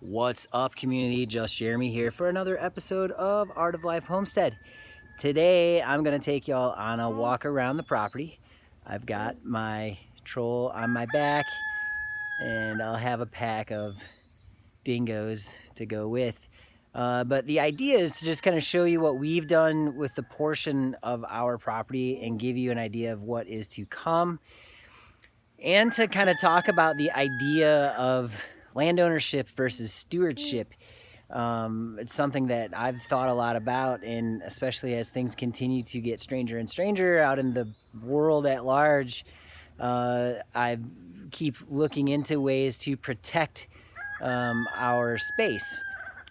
What's up, community? Just Jeremy here for another episode of Art of Life Homestead. Today I'm going to take y'all on a walk around the property. I've got my troll on my back and I'll have a pack of dingoes to go with. But the idea is to just kind of show you what we've done with the portion of our property and give you an idea of what is to come, and to kind of talk about the idea of land ownership versus stewardship. It's something that I've thought a lot about, and especially as things continue to get stranger and stranger out in the world at large, I keep looking into ways to protect our space.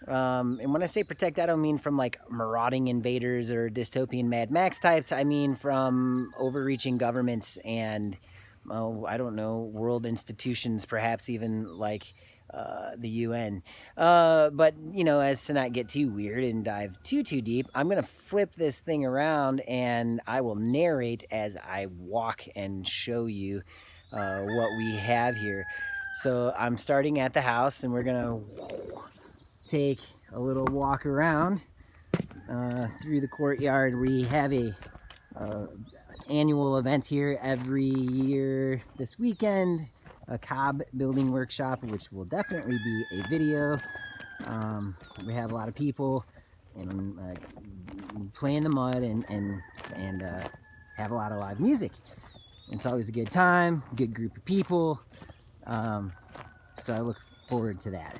And when I say protect, I don't mean from like marauding invaders or dystopian Mad Max types. I mean from overreaching governments and, I don't know, world institutions, perhaps even like the UN. But, you know, as to not get too weird and dive too deep, I'm going to flip this thing around and I will narrate as I walk and show you what we have here. So I'm starting at the house and we're going to take a little walk around through the courtyard. We have a annual event here every year this weekend, a cob building workshop, which will definitely be a video. We have a lot of people and play in the mud and have a lot of live music. It's always a good time, good group of people, so I look forward to that.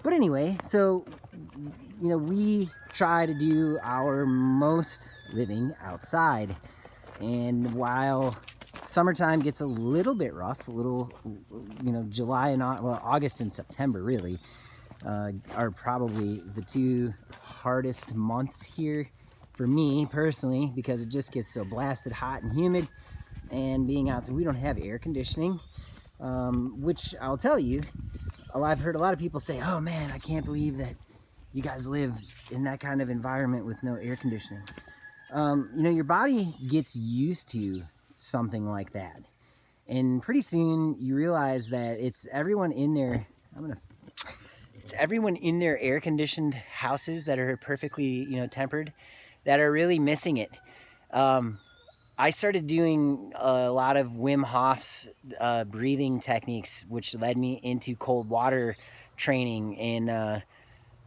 But anyway, so, you know, we try to do our most living outside. And while summertime gets a little bit rough, a little, you know, July and August and September really are probably the two hardest months here for me personally, because it just gets so blasted hot and humid. And being out, so we don't have air conditioning, which I'll tell you, I've heard a lot of people say, oh man, I can't believe that you guys live in that kind of environment with no air conditioning. You know, your body gets used to something like that. And pretty soon you realize that it's everyone in their air conditioned houses that are perfectly, you know, tempered, that are really missing it. I started doing a lot of Wim Hof's breathing techniques, which led me into cold water training. And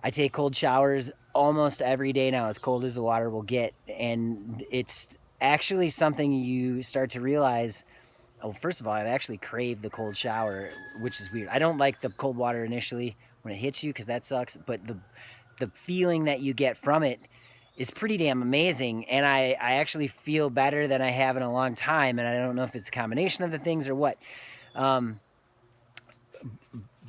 I take cold showers almost every day now, as cold as the water will get. And it's actually something you start to realize. Oh, first of all, I've actually craved the cold shower, which is weird. I don't like the cold water initially when it hits you, because that sucks. But the feeling that you get from it is pretty damn amazing, and I actually feel better than I have in a long time, and I don't know if it's a combination of the things or what.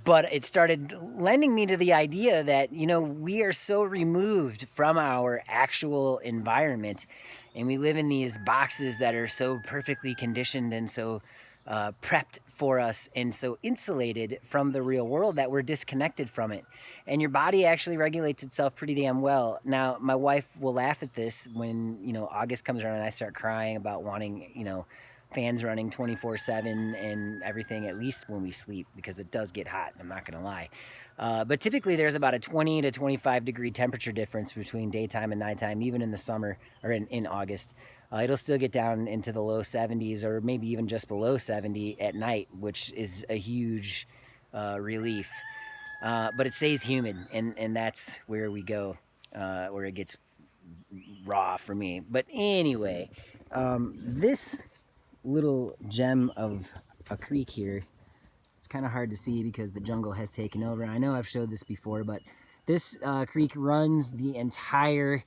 But it started lending me to the idea that, you know, we are so removed from our actual environment, and we live in these boxes that are so perfectly conditioned and so prepped for us and so insulated from the real world that we're disconnected from it. And your body actually regulates itself pretty damn well. Now, my wife will laugh at this when, you know, August comes around and I start crying about wanting, you know, fans running 24/7 and everything, at least when we sleep, because it does get hot, I'm not gonna lie. But typically there's about a 20 to 25 degree temperature difference between daytime and nighttime, even in the summer or in August. It'll still get down into the low 70s or maybe even just below 70 at night, which is a huge relief. But it stays humid, and that's where we go, where it gets raw for me. But anyway, this little gem of a creek here, it's kind of hard to see because the jungle has taken over. I know I've showed this before, but this creek runs the entire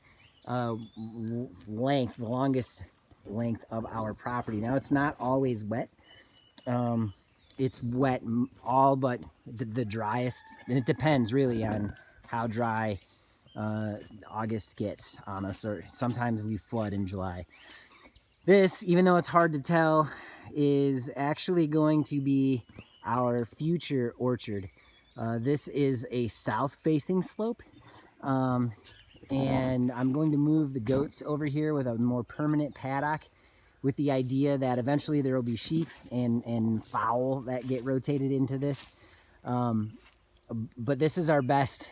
length, the longest length of our property. Now, it's not always wet. It's wet all but the driest, and it depends really on how dry August gets on us, or sometimes we flood in July. This, even though it's hard to tell, is actually going to be our future orchard. This is a south-facing slope, and I'm going to move the goats over here with a more permanent paddock, with the idea that eventually there will be sheep and fowl that get rotated into this. but this is our best,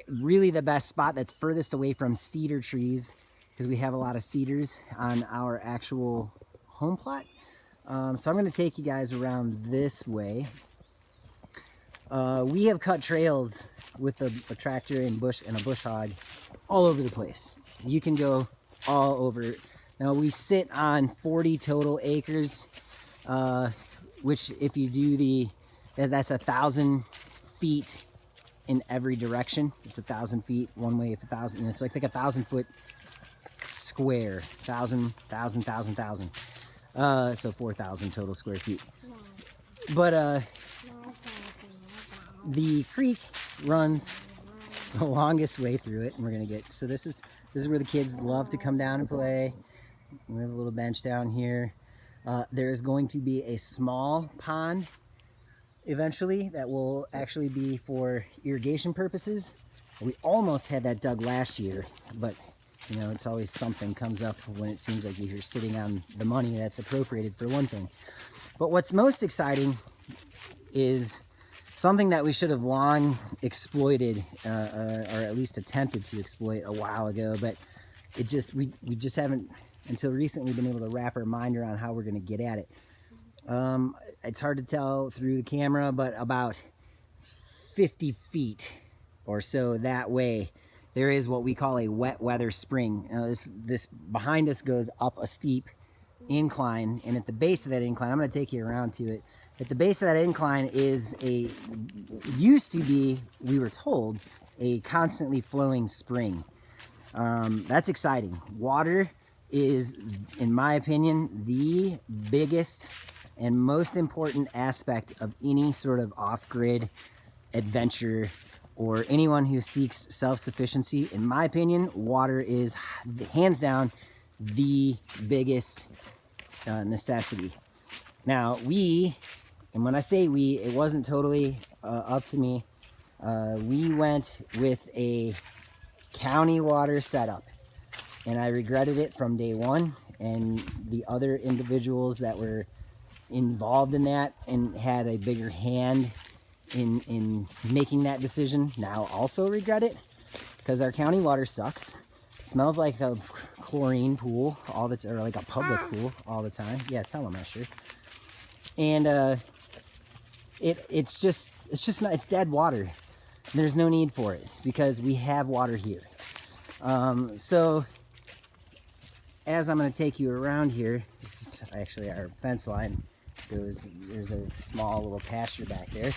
really the best spot that's furthest away from cedar trees, because we have a lot of cedars on our actual home plot. So I'm going to take you guys around this way. We have cut trails with a tractor and a bush hog all over the place. You can go all over. Now we sit on 40 total acres, which if you do that's 1,000 feet in every direction. It's 1,000 feet one way, 1,000, and it's like 1,000 foot square, 1,000. So 4,000 total square feet. But the creek runs the longest way through it, and we're gonna get, so this is where the kids love to come down and play. We have a little bench down here. There is going to be a small pond eventually that will actually be for irrigation purposes. We almost had that dug last year, but you know, it's always something comes up when it seems like you're sitting on the money that's appropriated for one thing. But what's most exciting is something that we should have long exploited, or at least attempted to exploit a while ago, but it just, we just haven't until recently been able to wrap our mind around how we're going to get at it. It's hard to tell through the camera, but about 50 feet or so that way, there is what we call a wet weather spring. This behind us goes up a steep incline, and at the base of that incline, I'm going to take you around to it. At the base of that incline is used to be, we were told, a constantly flowing spring. That's exciting. Water is, in my opinion, the biggest and most important aspect of any sort of off-grid adventure or anyone who seeks self-sufficiency. In my opinion, water is hands down the biggest necessity. Now and when I say we, it wasn't totally up to me. We went with a county water setup, and I regretted it from day one. And the other individuals that were involved in that and had a bigger hand in making that decision now also regret it, because our county water sucks. It smells like a chlorine pool all the time, or like a public pool all the time. Yeah, tell them, Esther. And it's dead water. There's no need for it because we have water here. So as I'm going to take you around here, this is actually our fence line. There's a small little pasture back there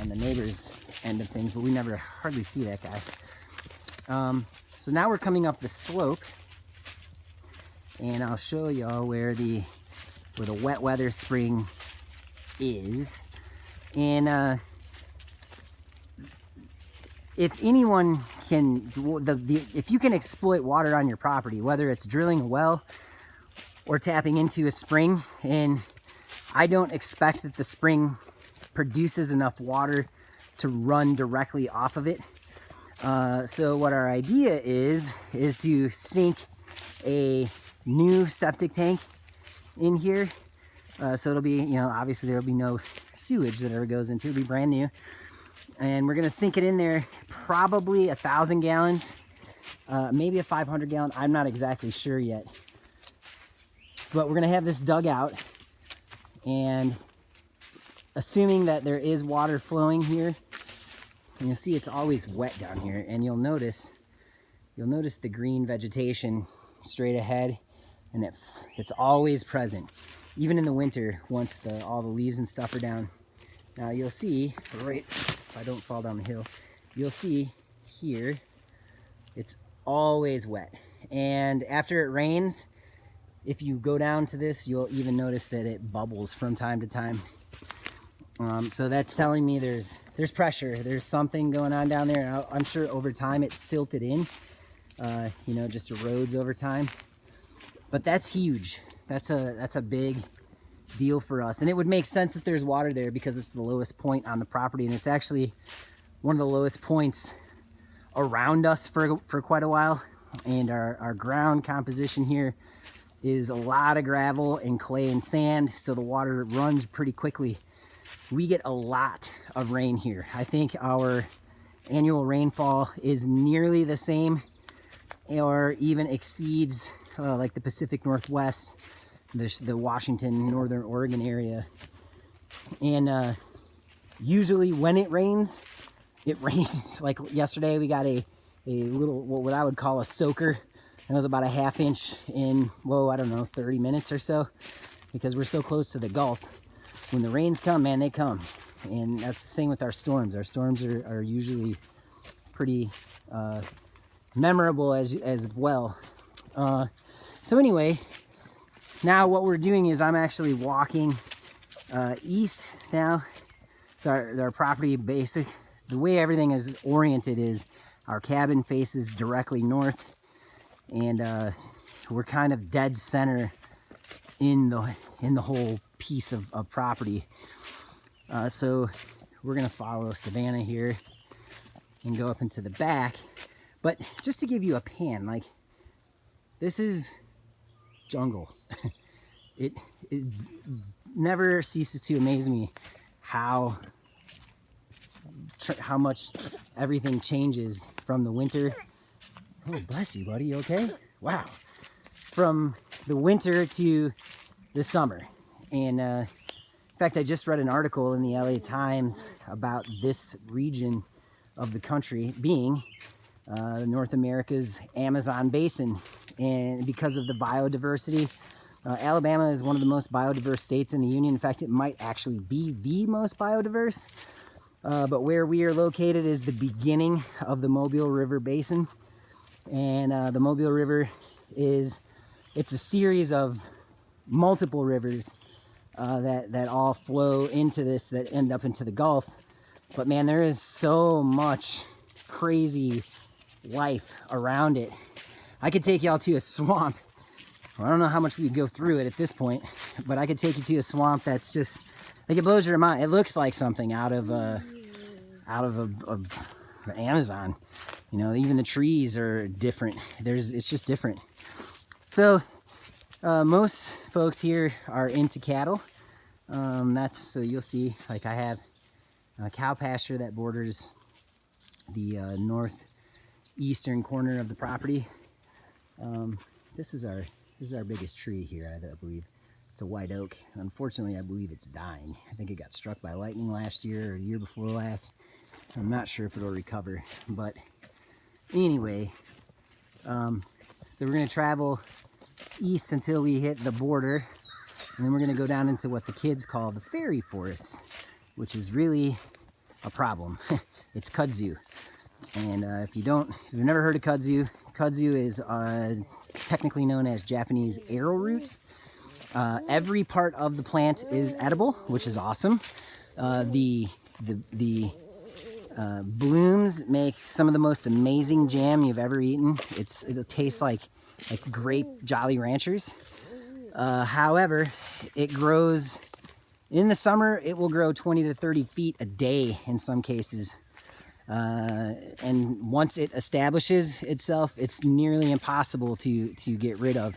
on the neighbor's end of things, but we never hardly see that guy. So now we're coming up the slope, and I'll show y'all where the wet weather spring is. And if anyone can, if you can exploit water on your property, whether it's drilling a well or tapping into a spring, and I don't expect that the spring produces enough water to run directly off of it. So what our idea is to sink a new septic tank in here. So it'll be, obviously there'll be no sewage that ever goes into it. It'll be brand new. And we're gonna sink it in there, probably 1,000 gallons, maybe a 500 gallon. I'm not exactly sure yet. But we're gonna have this dug out, and assuming that there is water flowing here, and you'll see it's always wet down here, and you'll notice the green vegetation straight ahead, and it's always present, even in the winter once all the leaves and stuff are down. Now you'll see, right, if I don't fall down the hill, you'll see here, it's always wet. And after it rains, if you go down to this, you'll even notice that it bubbles from time to time. So that's telling me there's pressure. There's something going on down there. I'm sure over time it's silted in, just erodes over time. But that's huge. That's a big deal for us, and it would make sense that there's water there because it's the lowest point on the property, and it's actually one of the lowest points around us for quite a while. And our ground composition here is a lot of gravel and clay and sand, so the water runs pretty quickly. we get a lot of rain here. I think our annual rainfall is nearly the same or even exceeds like the Pacific Northwest, the Washington, Northern Oregon area. And usually when it rains like yesterday. We got a little, what I would call a soaker. It was about a ½ inch in, whoa, I don't know, 30 minutes or so, because we're so close to the Gulf. When the rains come, man, they come. And that's the same with our storms. Our storms are usually pretty memorable as well. So anyway, now what we're doing is I'm actually walking east now. So our property basic, the way everything is oriented is our cabin faces directly north, and we're kind of dead center in the whole piece of property. So we're gonna follow Savannah here and go up into the back. But just to give you a pan, like, this is jungle. It never ceases to amaze me how much everything changes from the winter. Oh, bless you, buddy. You okay? Wow. From the winter to the summer. And in fact, I just read an article in the LA Times about this region of the country being North America's Amazon basin. And because of the biodiversity, Alabama is one of the most biodiverse states in the union. In fact, it might actually be the most biodiverse. But where we are located is the beginning of the Mobile River Basin. And the Mobile River it's a series of multiple rivers that all flow into this, that end up into the Gulf. But man, there is so much crazy life around it. I could take y'all to a swamp. Well, I don't know how much we could go through it at this point, but I could take you to a swamp that's just, like, it blows your mind. It looks like something out of Amazon. You know, even the trees are different. It's just different. So most folks here are into cattle. So you'll see, like, I have a cow pasture that borders the northeastern corner of the property. This is our biggest tree here, I believe. It's a white oak. Unfortunately, I believe it's dying. I think it got struck by lightning last year or the year before last. I'm not sure if it'll recover, but anyway, so we're gonna travel east until we hit the border, and then we're gonna go down into what the kids call the fairy forest, which is really a problem. It's kudzu. And if you've never heard of kudzu, kudzu is technically known as Japanese arrowroot. Every part of the plant is edible, which is awesome. The blooms make some of the most amazing jam you've ever eaten. It'll taste like grape Jolly Ranchers. However, it grows in the summer. It will grow 20 to 30 feet a day in some cases. And once it establishes itself, it's nearly impossible to get rid of.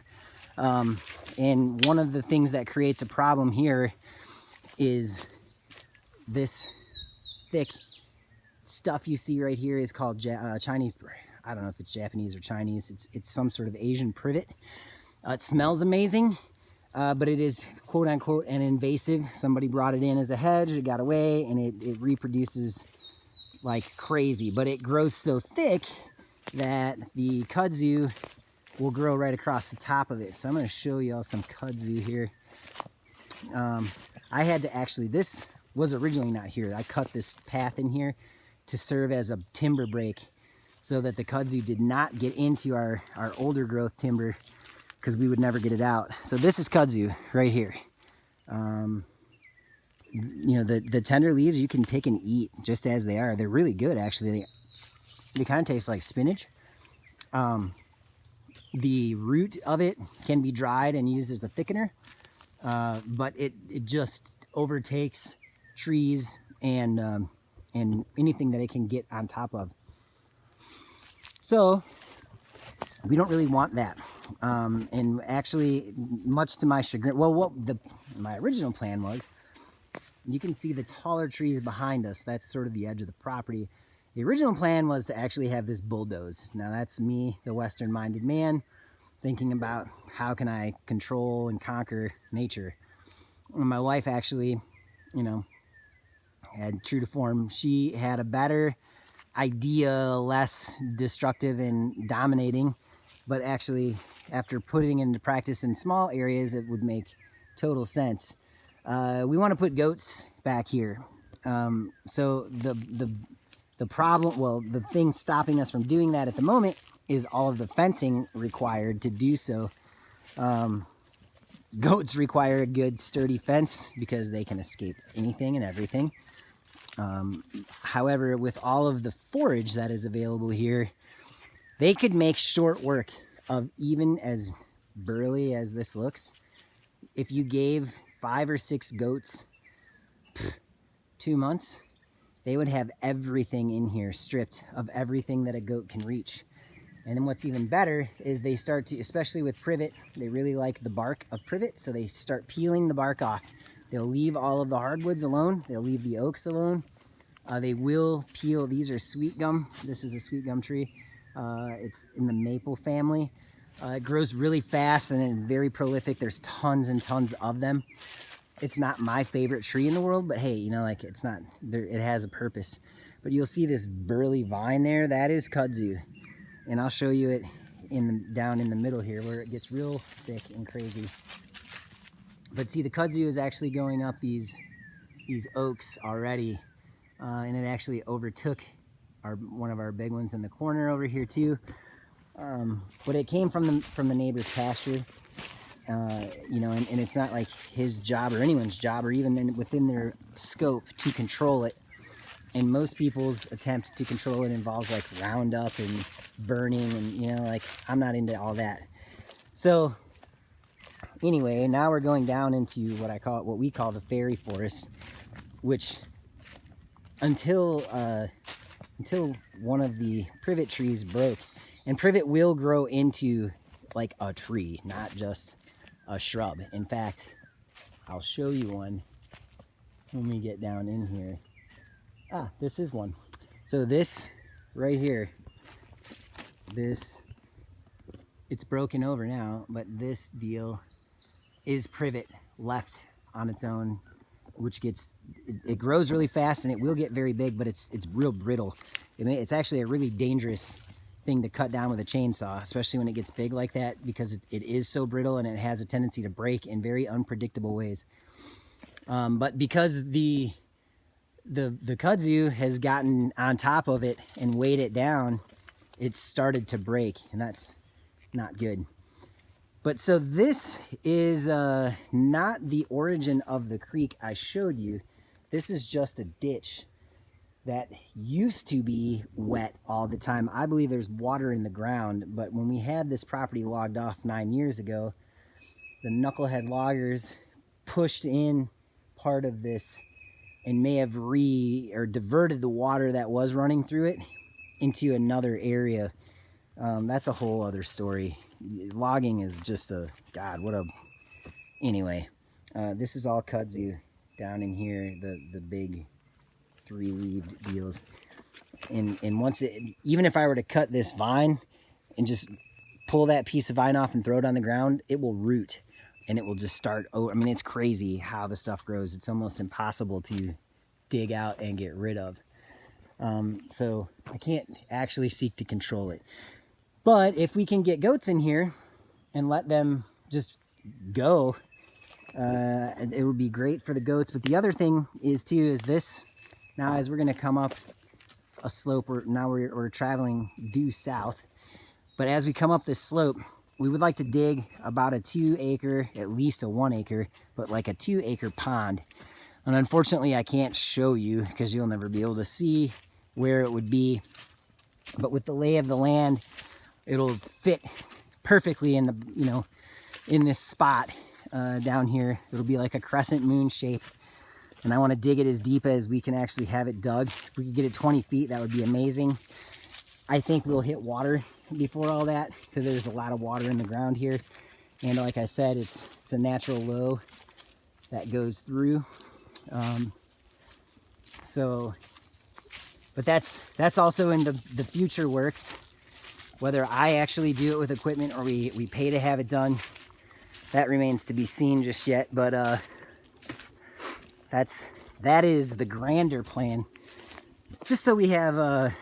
And one of the things that creates a problem here is this thick stuff you see right here is called Chinese. I don't know if it's Japanese or Chinese. It's some sort of Asian privet. It smells amazing, but it is quote unquote an invasive. Somebody brought it in as a hedge. It got away, and it reproduces like crazy. But it grows so thick that the kudzu will grow right across the top of it. So I'm going to show y'all some kudzu here. I had to actually, this was originally not here. I cut this path in here to serve as a timber break so that the kudzu did not get into our older growth timber, because we would never get it out. So this is kudzu right here. You know, the tender leaves you can pick and eat just as they are. They're really good, actually. They kind of taste like spinach. The root of it can be dried and used as a thickener, but it just overtakes trees and anything that it can get on top of. So we don't really want that. And actually, much to my chagrin, well, my original plan was You can see the taller trees behind us. That's sort of the edge of the property. The original plan was to actually have this bulldozed. Now that's me, the Western-minded man, thinking about how can I control and conquer nature. And my wife actually, you know, had true to form. She had a better idea, less destructive and dominating, but actually after putting it into practice in small areas, it would make total sense. We want to put goats back here. So the problem, well, the thing stopping us from doing that at the moment is all of the fencing required to do so. Goats require a good sturdy fence because they can escape anything and everything. However, with all of the forage that is available here, they could make short work of even as burly as this looks. If you gave 5 or 6 goats 2 months, they would have everything in here stripped of everything that a goat can reach. And then what's even better is they start to, especially with privet, they really like the bark of privet, so they start peeling the bark off. They'll leave all of the hardwoods alone. They'll leave the oaks alone. They will peel. These are sweet gum. This is a sweet gum tree. It's in the maple family. It grows really fast and then very prolific. There's tons and tons of them. It's not my favorite tree in the world, but hey, you know, like it's not, it has a purpose. But you'll see this burly vine there. That is kudzu. And I'll show you it down in the middle here where it gets real thick and crazy. But see, the kudzu is actually going up these oaks already. And it actually overtook one of our big ones in the corner over here too. But it came from the neighbor's pasture, you know, and it's not like his job or anyone's job or even within their scope to control it. And most people's attempt to control it involves like roundup and burning, and you know, like I'm not into all that. So anyway, now we're going down into what we call the fairy forest, which until one of the privet trees broke. And privet will grow into like a tree, not just a shrub. In fact, I'll show you one when we get down in here. This is one. So this right here, it's broken over now, but this deal is privet left on its own, which it grows really fast and it will get very big, but it's real brittle. It's actually a really dangerous thing to cut down with a chainsaw, especially when it gets big like that, because it is so brittle and it has a tendency to break in very unpredictable ways. But because the kudzu has gotten on top of it and weighed it down, it's started to break, and that's not good. But so this is not the origin of the creek I showed you. This is just a ditch that used to be wet all the time. I believe there's water in the ground, but when we had this property logged off 9 years ago, the knucklehead loggers pushed in part of this and may have diverted the water that was running through it into another area. That's a whole other story. Logging is just anyway, this is all kudzu down in here, the big 3-leaved deals. And even if I were to cut this vine and just pull that piece of vine off and throw it on the ground, it will root and it will just start. I mean, it's crazy how the stuff grows. It's almost impossible to dig out and get rid of. So I can't actually seek to control it. But if we can get goats in here and let them just go, it would be great for the goats. But the other thing is this, now as we're gonna come up a slope, we're traveling due south. But as we come up this slope, we would like to dig about a 2 acre, at least a 1 acre, but like a 2 acre pond. And unfortunately I can't show you because you'll never be able to see where it would be. But with the lay of the land, it'll fit perfectly in in this spot down here. It'll be like a crescent moon shape. And I want to dig it as deep as we can actually have it dug. If we could get it 20 feet, that would be amazing. I think we'll hit water before all that because there's a lot of water in the ground here. And like I said, it's a natural low that goes through. So, but that's also in the future works. Whether I actually do it with equipment or we pay to have it done, that remains to be seen just yet. But that is the grander plan, just so we have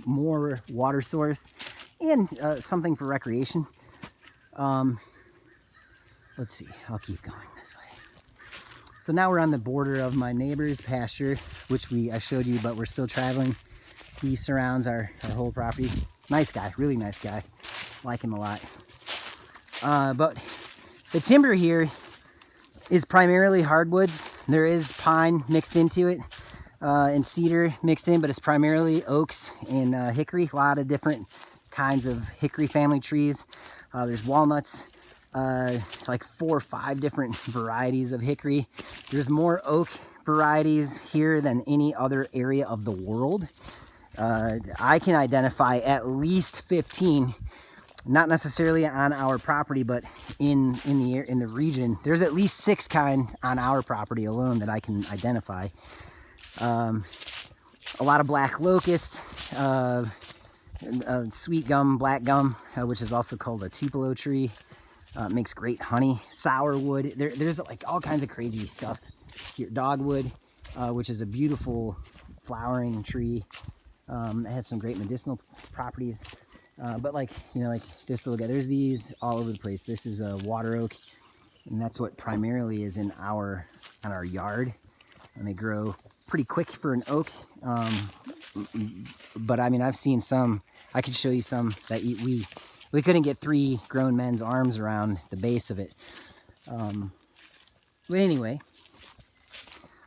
more water source and something for recreation. Let's see, I'll keep going this way. So now we're on the border of my neighbor's pasture, which I showed you, but we're still traveling. He surrounds our whole property. Nice guy, really nice guy. Like him a lot. But the timber here is primarily hardwoods. There is pine mixed into it and cedar mixed in, but it's primarily oaks and hickory. A lot of different kinds of hickory family trees. There's walnuts, like 4 or 5 different varieties of hickory. There's more oak varieties here than any other area of the world. I can identify at least 15, not necessarily on our property, but in the region. There's at least 6 kinds on our property alone that I can identify. A lot of black locust, sweet gum, black gum, which is also called a tupelo tree. Makes great honey. Sourwood. There's like all kinds of crazy stuff here. Dogwood, which is a beautiful flowering tree. It has some great medicinal properties. But like this little guy, there's these all over the place. This is a water oak, and that's what primarily is on our yard. And they grow pretty quick for an oak. But I mean, I've seen some. I could show you some that we couldn't get 3 grown men's arms around the base of it. But anyway,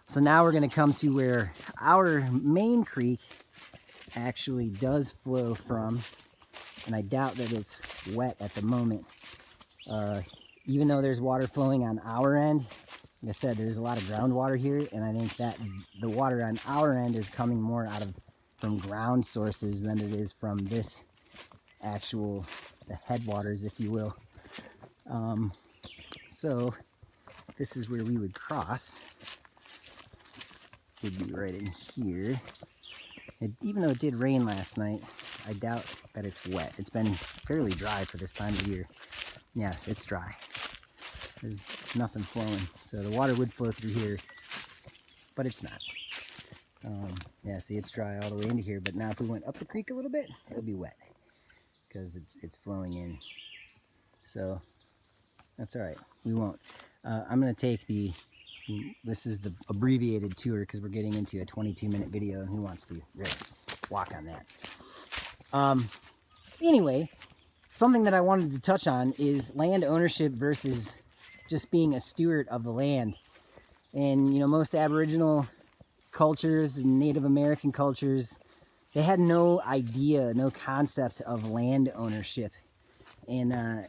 so now we're going to come to where our main creek actually does flow from, and I doubt that it's wet at the moment. Even though there's water flowing on our end, like I said, there's a lot of groundwater here, and I think that the water on our end is coming more from ground sources than it is from this the headwaters, if you will. So this is where we would cross. Would be right in here. Even though it did rain last night, I doubt that it's wet. It's been fairly dry for this time of year. Yeah, it's dry. There's nothing flowing. So the water would flow through here, but it's not. Yeah, see, it's dry all the way into here, but now if we went up the creek a little bit, it'll be wet because it's flowing in. So that's all right. We won't. I'm going to take this is the abbreviated tour because we're getting into a 22-minute video, and who wants to really walk on that? Anyway, something that I wanted to touch on is land ownership versus just being a steward of the land. And most Aboriginal cultures and Native American cultures, they had no idea, no concept of land ownership. And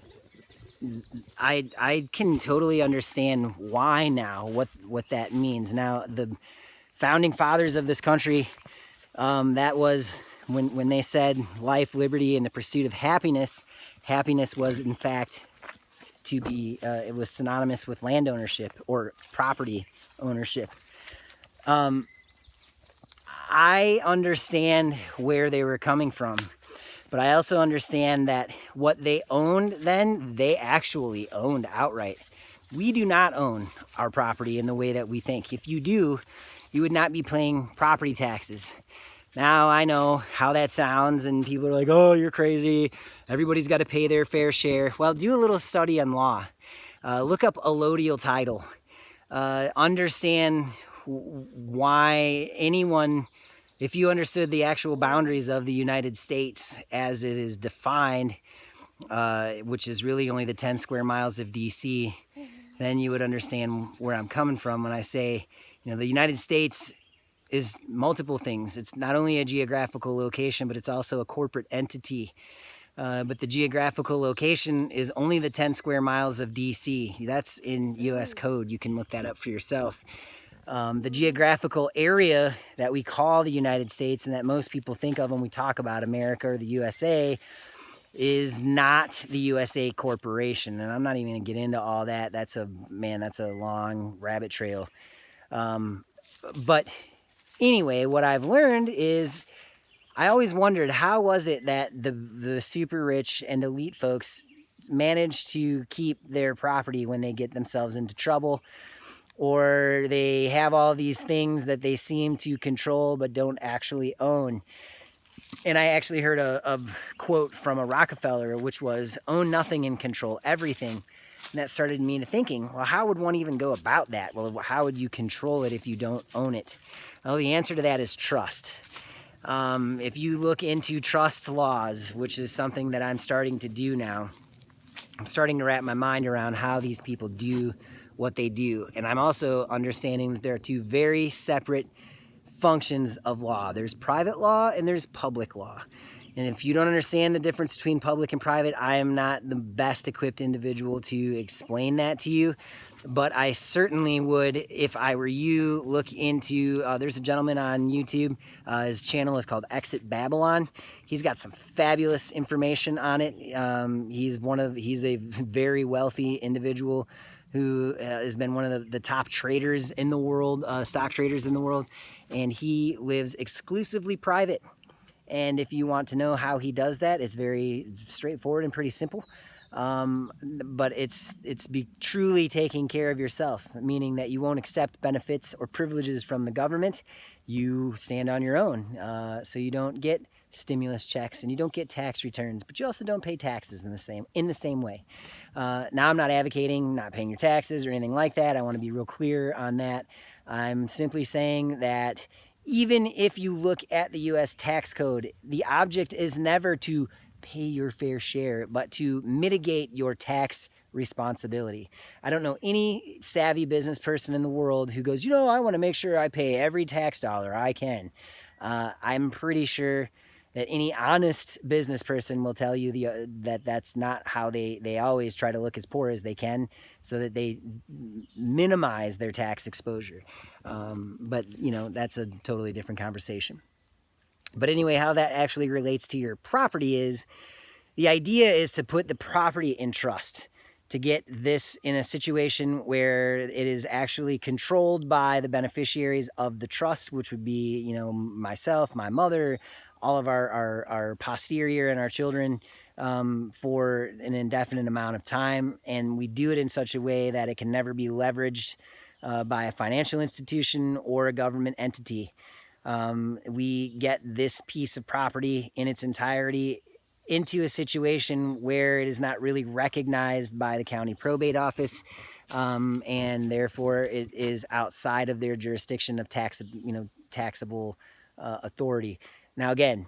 I can totally understand why now, what that means. Now, the founding fathers of this country, that was when they said life, liberty, and the pursuit of happiness. Happiness was, in fact, it was synonymous with land ownership or property ownership. I understand where they were coming from. But I also understand that what they owned then, they actually owned outright. We do not own our property in the way that we think. If you do, you would not be paying property taxes. Now, I know how that sounds, and people are like, oh, you're crazy. Everybody's got to pay their fair share. Well, do a little study on law. Look up allodial title. Understand why anyone... If you understood the actual boundaries of the United States as it is defined, which is really only the 10 square miles of DC, then you would understand where I'm coming from when I say, the United States is multiple things. It's not only a geographical location, but it's also a corporate entity. But the geographical location is only the 10 square miles of DC. That's in US code. You can look that up for yourself. The geographical area that we call the United States and that most people think of when we talk about America or the USA is not the USA Corporation. And I'm not even going to get into all that. That's a long rabbit trail. But Anyway, what I've learned is I always wondered, how was it that the super rich and elite folks manage to keep their property when they get themselves into trouble, or they have all these things that they seem to control but don't actually own. And I actually heard a quote from a Rockefeller, which was, own nothing and control everything. And that started me to thinking, well, how would one even go about that? Well, how would you control it if you don't own it? Well, the answer to that is trust. If you look into trust laws, which is something that I'm starting to do now, I'm starting to wrap my mind around how these people do what they do. And I'm also understanding that there are two very separate functions of law. There's private law and there's public law. And if you don't understand the difference between public and private, I am not the best equipped individual to explain that to you. But I certainly would, if I were you, look into, there's a gentleman on YouTube, his channel is called Exit Babylon. He's got some fabulous information on it. He's a very wealthy individual who has been one of the top traders in the world, stock traders in the world, and he lives exclusively private. And if you want to know how he does that, it's very straightforward and pretty simple. But it's truly taking care of yourself, meaning that you won't accept benefits or privileges from the government. You stand on your own, so you don't get stimulus checks and you don't get tax returns, but you also don't pay taxes in the same way. Now, I'm not advocating not paying your taxes or anything like that. I want to be real clear on that. I'm simply saying that even if you look at the U.S. tax code, the object is never to pay your fair share, but to mitigate your tax responsibility. I don't know any savvy business person in the world who goes, I want to make sure I pay every tax dollar I can. I'm pretty sure that any honest business person will tell you that that's not how they always try to look as poor as they can so that they minimize their tax exposure. But that's a totally different conversation. But anyway, how that actually relates to your property is, the idea is to put the property in trust, to get this in a situation where it is actually controlled by the beneficiaries of the trust, which would be, myself, my mother, all of our posterior and our children, for an indefinite amount of time. And we do it in such a way that it can never be leveraged by a financial institution or a government entity. We get this piece of property in its entirety into a situation where it is not really recognized by the county probate office, and therefore it is outside of their jurisdiction of taxable authority. Now, again,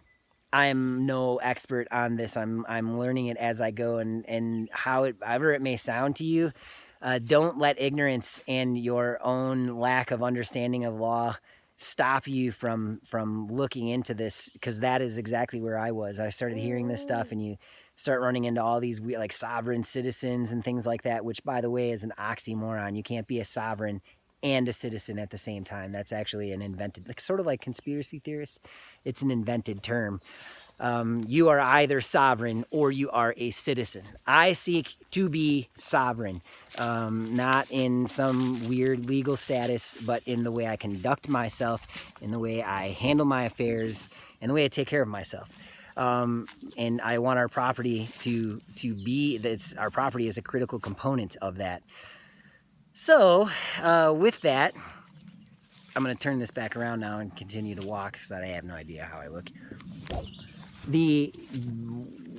I'm no expert on this. I'm learning it as I go, and however it may sound to you, don't let ignorance and your own lack of understanding of law stop you from looking into this, because that is exactly where I was. I started hearing this stuff, and you start running into all these weird, like sovereign citizens and things like that, which, by the way, is an oxymoron. You can't be a sovereign and a citizen at the same time. That's actually an invented, sort of like conspiracy theorists. It's an invented term. You are either sovereign or you are a citizen. I seek to be sovereign, not in some weird legal status, but in the way I conduct myself, in the way I handle my affairs, and the way I take care of myself. And I want our property to be, our property is a critical component of that. So, with that, I'm going to turn this back around now and continue to walk, because I have no idea how I look.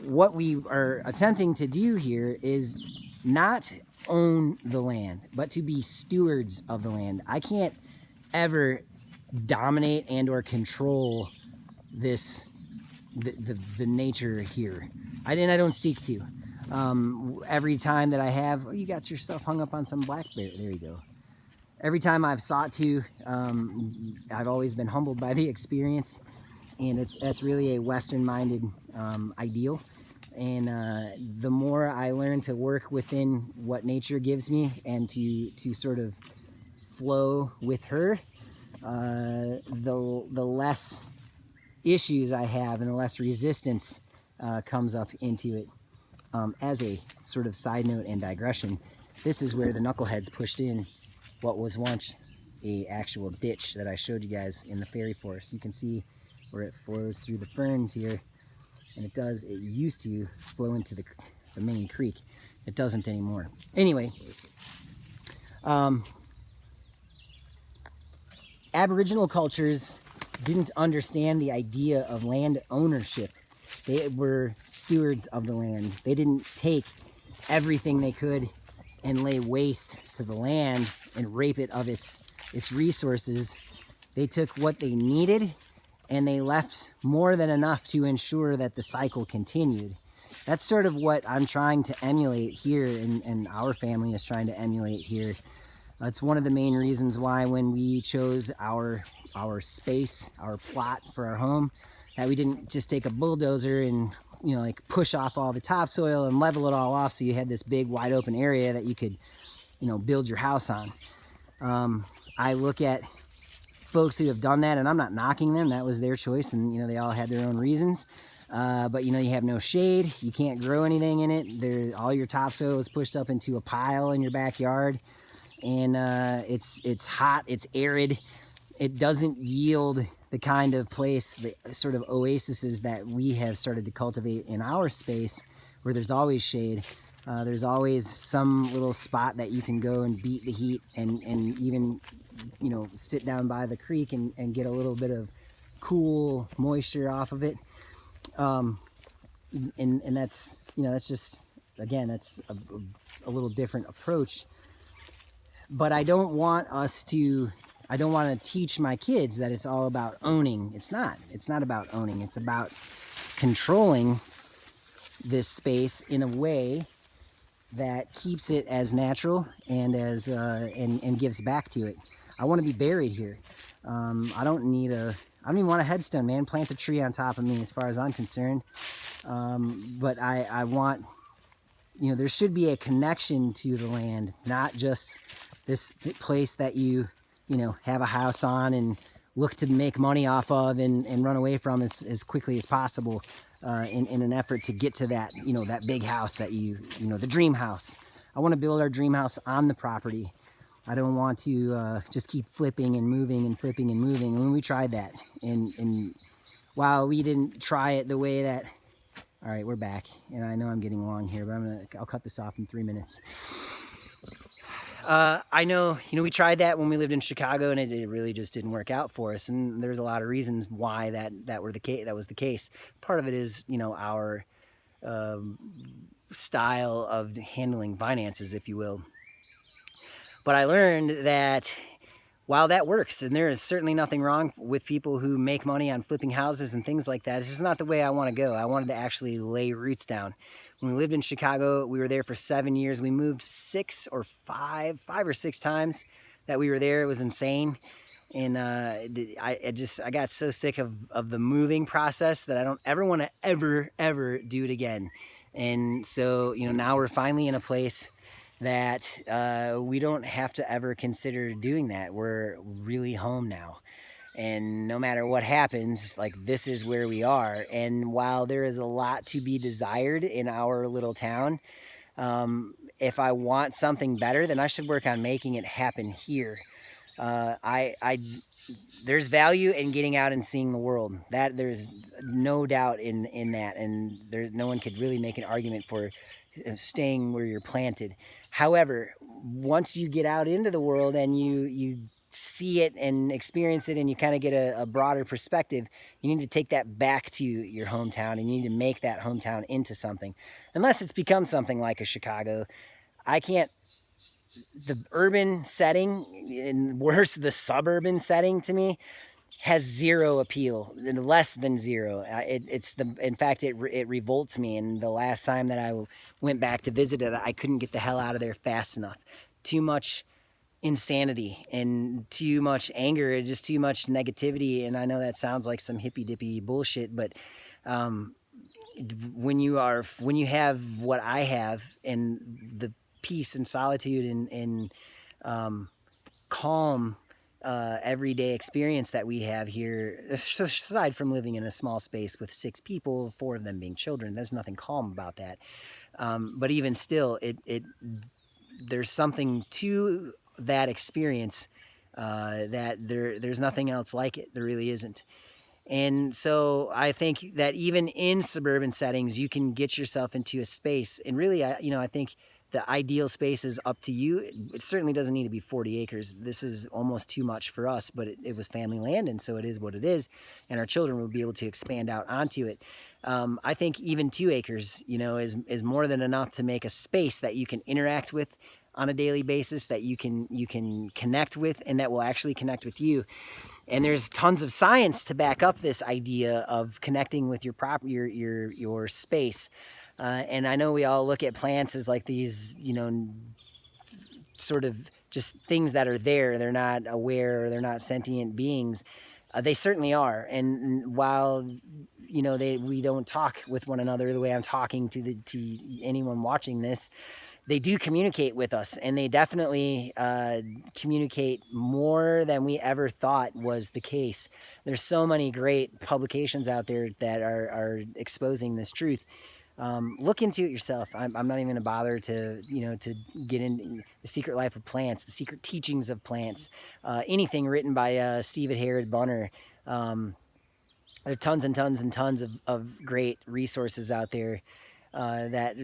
What we are attempting to do here is not own the land, but to be stewards of the land. I can't ever dominate and or control the nature here. I don't seek to. Every time that I have, you got yourself hung up on some black bear. There you go. Every time I've sought to, I've always been humbled by the experience. And that's really a Western-minded ideal. And the more I learn to work within what nature gives me and to sort of flow with her, the less issues I have and the less resistance comes up into it. As a sort of side note and digression, this is where the knuckleheads pushed in what was once a actual ditch that I showed you guys in the fairy forest. You can see where it flows through the ferns here, and it used to flow into the main creek. It doesn't anymore. Anyway, Aboriginal cultures didn't understand the idea of land ownership. They were stewards of the land. They didn't take everything they could and lay waste to the land and rape it of its resources. They took what they needed and they left more than enough to ensure that the cycle continued. That's sort of what I'm trying to emulate here, and our family is trying to emulate here. It's one of the main reasons why when we chose our space, our plot for our home, that we didn't just take a bulldozer and, you know, like push off all the topsoil and level it all off so you had this big wide open area that you could, you know, build your house on. I look at folks who have done that, and I'm not knocking them. That was their choice, and, you know, they all had their own reasons. But, you know, you have no shade. You can't grow anything in it. All your topsoil is pushed up into a pile in your backyard. And it's hot, it's arid. It doesn't yield the kind of place, the sort of oases that we have started to cultivate in our space, where there's always shade. There's always some little spot that you can go and beat the heat and even, you know, sit down by the creek and get a little bit of cool moisture off of it. And that's, you know, that's just, again, that's a little different approach. But I don't want to teach my kids that it's all about owning. It's not about owning. It's about controlling this space in a way that keeps it as natural and as and gives back to it. I want to be buried here. I don't even want a headstone, man. Plant a tree on top of me as far as I'm concerned. But I want, you know, there should be a connection to the land, not just this place that you know, have a house on and look to make money off of and run away from as quickly as possible in an effort to get to that, you know, that big house that you know, the dream house. I want to build our dream house on the property. I don't want to just keep flipping and moving and flipping and moving. I mean, we tried that, and while we didn't try it the way that, all right, we're back, and I know I'm getting long here, but I'll cut this off in 3 minutes. I know, you know, we tried that when we lived in Chicago, and it really just didn't work out for us. And there's a lot of reasons why that was the case. Part of it is, you know, our style of handling finances, if you will. But I learned that while that works, and there is certainly nothing wrong with people who make money on flipping houses and things like that, it's just not the way I want to go. I wanted to actually lay roots down. When we lived in Chicago, we were there for 7 years. We moved five or six times that we were there. It was insane. And I got so sick of the moving process that I don't ever want to ever do it again. And so, you know, now we're finally in a place that we don't have to ever consider doing that. We're really home now. And no matter what happens, like, this is where we are. And while there is a lot to be desired in our little town, if I want something better, then I should work on making it happen here. There's value in getting out and seeing the world. That there's no doubt in that, and no one could really make an argument for staying where you're planted. However, once you get out into the world and you see it and experience it, and you kind of get a broader perspective, you need to take that back to your hometown, and you need to make that hometown into something. Unless it's become something like a Chicago, the urban setting, and worse, the suburban setting, to me, has zero appeal, less than zero. In fact, it revolts me. And the last time that I went back to visit it, I couldn't get the hell out of there fast enough. Too much insanity and too much anger and just too much negativity. And I know that sounds like some hippy dippy bullshit, but when you have what I have, and the peace and solitude and calm everyday experience that we have here, aside from living in a small space with 6 people, 4 of them being children, there's nothing calm about that. But even still, there's something to that experience that there's nothing else like it. There really isn't. And so I think that even in suburban settings, you can get yourself into a space. And really, I think the ideal space is up to you. It certainly doesn't need to be 40 acres. This is almost too much for us, but it was family land, and so it is what it is. And our children will be able to expand out onto it. I think even 2 acres, is more than enough to make a space that you can interact with on a daily basis, that you can connect with, and that will actually connect with you. And there's tons of science to back up this idea of connecting with your property, your space. And I know we all look at plants as like these, sort of just things that are there. They're not aware, they're not sentient beings. They certainly are. And while we don't talk with one another the way I'm talking to anyone watching this, they do communicate with us, and they definitely communicate more than we ever thought was the case. There's so many great publications out there that are exposing this truth. Look into it yourself. I'm not even going to bother to get into The Secret Life of Plants, The Secret Teachings of Plants, anything written by Stephen Herod Bunner. There are tons and tons and tons of great resources out there that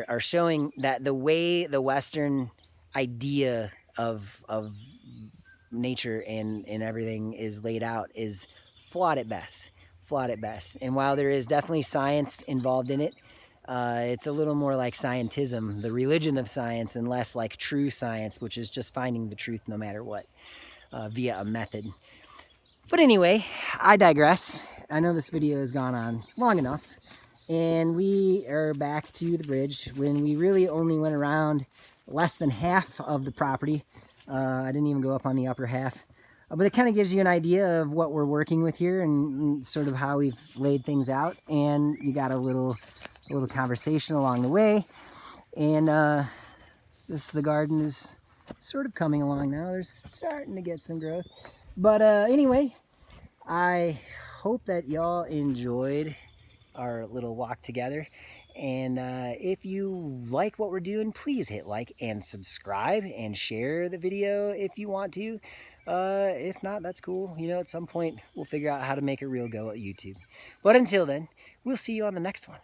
are showing that the way the Western idea of nature and everything is laid out is flawed at best. And while there is definitely science involved in it, it's a little more like scientism, the religion of science, and less like true science, which is just finding the truth no matter what, via a method. But anyway, I digress. I know this video has gone on long enough. And we are back to the bridge when we really only went around less than half of the property. I didn't even go up on the upper half. But it kind of gives you an idea of what we're working with here and sort of how we've laid things out. And you got a little conversation along the way. And the garden is sort of coming along now. They're starting to get some growth. But anyway, I hope that y'all enjoyed our little walk together, and if you like what we're doing, please hit like and subscribe and share the video if you want to. If not, that's cool. At some point we'll figure out how to make a real go at YouTube. But until then, we'll see you on the next one.